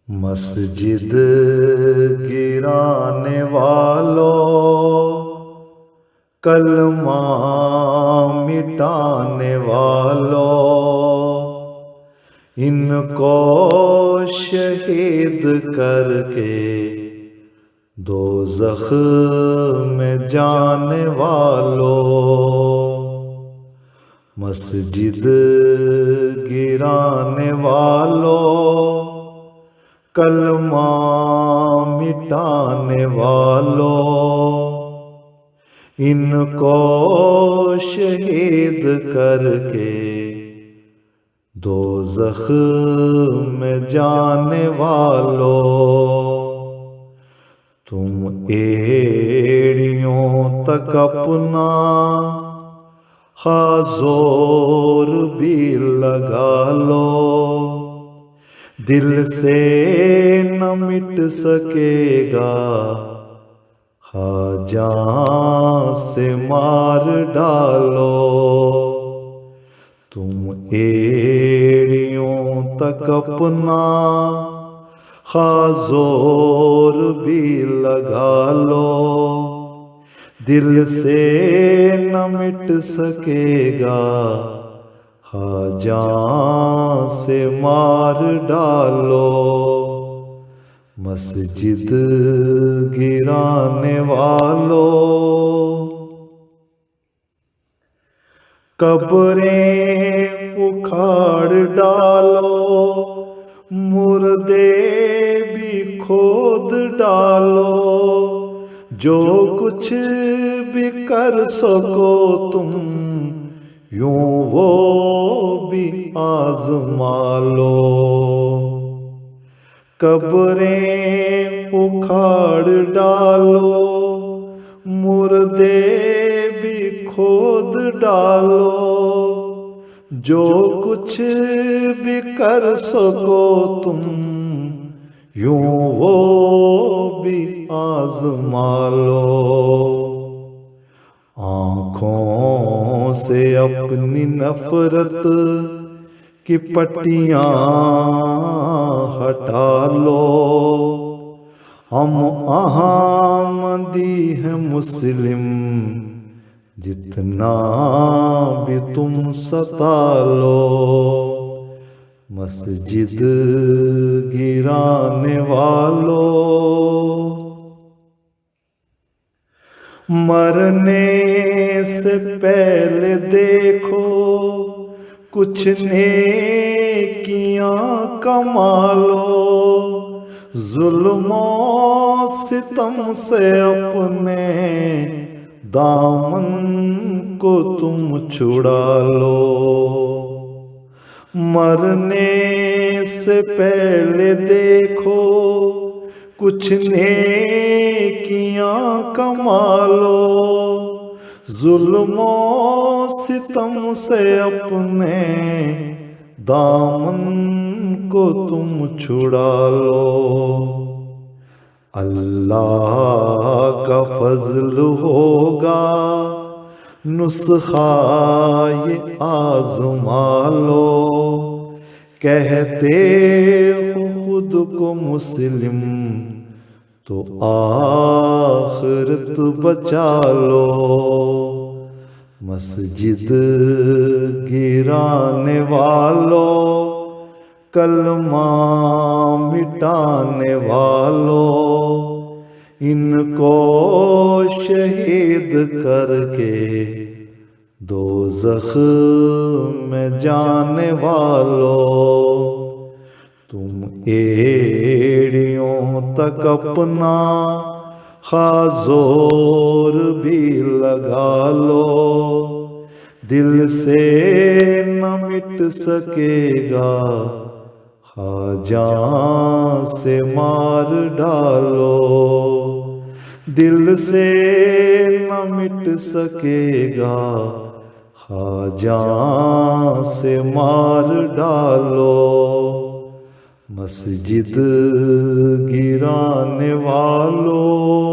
मस्जिद गिराने वालों, कलमा मिटाने वालों, इनको शहीद करके दोज़ख में जाने वालों। मस्जिद गिराने वालों, कलमा मिटाने वालों, इनको शहीद करके दोज़ख में जाने वालों। तुम एड़ियों तक अपना ख़ाज़ोर भी लगा लो, दिल से न मिट सकेगा, हाँ जान से मार डालो। तुम एड़ियों तक अपना ख़ाज़ोर भी लगा लो, दिल से न मिट सकेगा, हाँ जान से मार डालो। मस्जिद गिराने वालों, कब्रें उखाड़ डालो, मुर्दे भी खोद डालो, जो कुछ भी कर सको तुम यूं वो भी आज़मा लो। कब्रें उखाड़ डालो, मुर्दे भी खोद डालो, जो कुछ भी कर सको तुम यूं वो भी आज़मा लो। आँखों से अपनी नफरत की पट्टियाँ हटा लो, हम अहमदी हैं मुस्लिम, जितना भी तुम सता लो। मस्जिद गिराने वालों, मरने से पहले देखो कुछ नेकियां कमा लो, जुल्मों सितम से अपने दामन को तुम छुड़ा लो। मरने से पहले देखो कुछ नेकियां कमा लो, जुल्मों सितम से अपने दामन को तुम छुड़ा लो। अल्लाह का फजल होगा, नुस्खा ये आज़मा लो, कहते हो खुद को मुस्लिम तो आखिरत बचा लो। मस्जिद गिराने वालों, कलमा मिटाने वालों, इनको शहीद करके दोज़ख में जाने वालों। तुम एड़ियों तक अपना ख़ाज़ोर भी लगा लो, दिल से न मिट सकेगा, हाँ जान से मार डालो। दिल से न मिट सकेगा, हाँ जान से मार डालो। मस्जिद गिराने वालों,